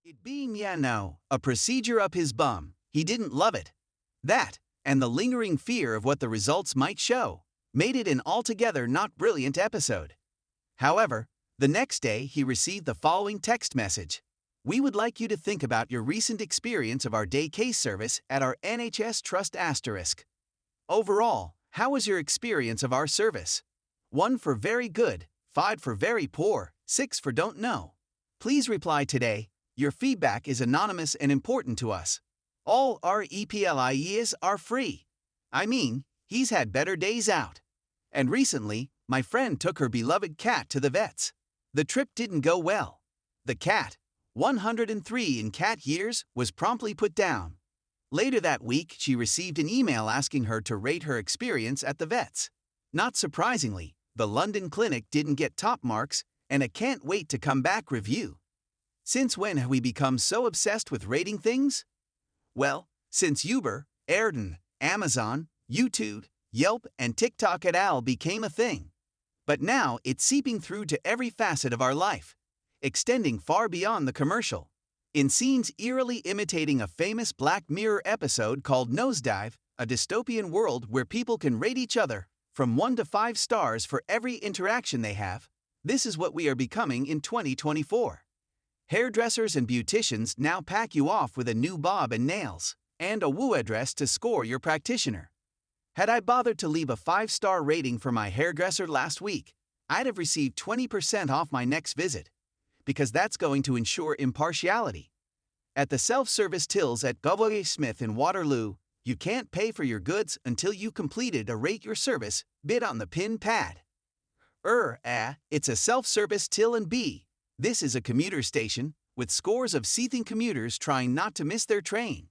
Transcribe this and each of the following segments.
It being a procedure up his bum, he didn't love it. That, and the lingering fear of what the results might show, made it an altogether not brilliant episode. However, the next day he received the following text message. We would like you to think about your recent experience of our day case service at our NHS Trust *. Overall, how was your experience of our service? 1 for very good, 5 for very poor, 6 for don't know. Please reply today. Your feedback is anonymous and important to us. All our EPLIEs are free. I mean, he's had better days out. And recently, my friend took her beloved cat to the vets. The trip didn't go well. The cat, 103 in cat years, was promptly put down. Later that week, she received an email asking her to rate her experience at the vets. Not surprisingly, the London clinic didn't get top marks, and a can't wait to come back review. Since when have we become so obsessed with rating things? Well, since Uber, Airden, Amazon, YouTube, Yelp, and TikTok et al. Became a thing. But now it's seeping through to every facet of our life, extending far beyond the commercial. In scenes eerily imitating a famous Black Mirror episode called Nosedive, a dystopian world where people can rate each other from 1 to 5 stars for every interaction they have, this is what we are becoming in 2024. Hairdressers and beauticians now pack you off with a new bob and nails, and a woo address to score your practitioner. Had I bothered to leave a 5-star rating for my hairdresser last week, I'd have received 20% off my next visit, because that's going to ensure impartiality. At the self-service tills at W. Smith in Waterloo, you can't pay for your goods until you completed a Rate Your Service bid on the pin pad. It's a self-service till and B. This is a commuter station, with scores of seething commuters trying not to miss their train.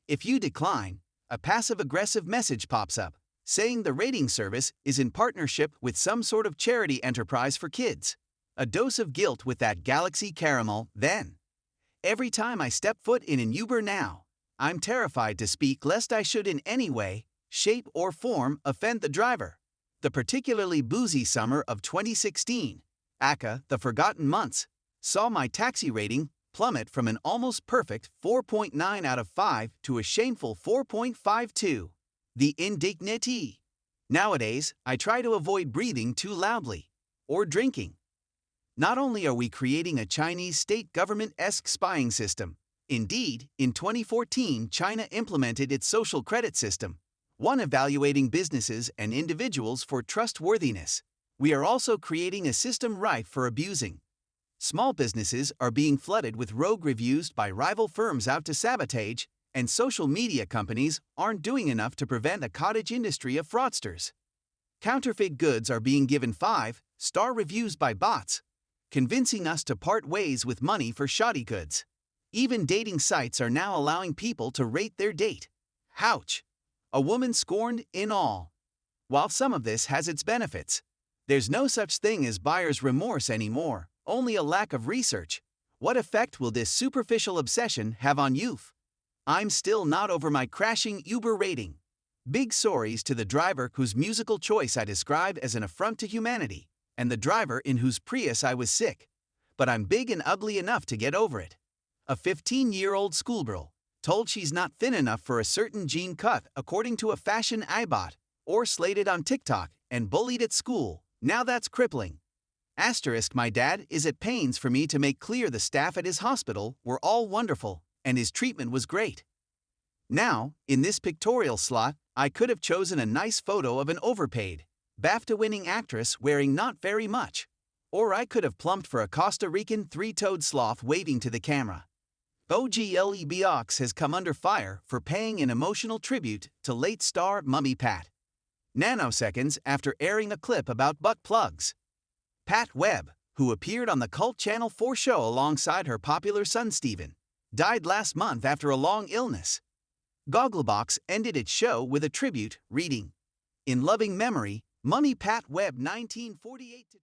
If you decline, a passive-aggressive message pops up, saying the rating service is in partnership with some sort of charity enterprise for kids. A dose of guilt with that Galaxy caramel, then. Every time I step foot in an Uber now, I'm terrified to speak lest I should in any way, shape or form offend the driver. The particularly boozy summer of 2016, aka the Forgotten Months, saw my taxi rating plummet from an almost perfect 4.9 out of 5 to a shameful 4.52. The indignity. Nowadays, I try to avoid breathing too loudly or drinking. Not only are we creating a Chinese state government-esque spying system, indeed, in 2014 China implemented its social credit system, one evaluating businesses and individuals for trustworthiness. We are also creating a system rife for abusing. Small businesses are being flooded with rogue reviews by rival firms out to sabotage, and social media companies aren't doing enough to prevent a cottage industry of fraudsters. Counterfeit goods are being given 5-star reviews by bots, convincing us to part ways with money for shoddy goods. Even dating sites are now allowing people to rate their date. Ouch! A woman scorned in all. While some of this has its benefits, there's no such thing as buyer's remorse anymore, only a lack of research. What effect will this superficial obsession have on youth? I'm still not over my crashing Uber rating. Big sorries to the driver whose musical choice I describe as an affront to humanity, and the driver in whose Prius I was sick. But I'm big and ugly enough to get over it. A 15-year-old schoolgirl, told she's not thin enough for a certain jean cut according to a fashion ibot, or slated on TikTok and bullied at school. Now that's crippling. My dad is at pains for me to make clear the staff at his hospital were all wonderful, and his treatment was great. Now, in this pictorial slot, I could have chosen a nice photo of an overpaid, BAFTA-winning actress wearing not very much. Or I could have plumped for a Costa Rican 3-toed sloth waving to the camera. OGLEBOX has come under fire for paying an emotional tribute to late star Mummy Pat. Nanoseconds after airing a clip about butt plugs. Pat Webb, who appeared on the cult Channel 4 show alongside her popular son Steven, died last month after a long illness. Gogglebox ended its show with a tribute reading, "In loving memory, Mummy Pat Webb 1948 to..."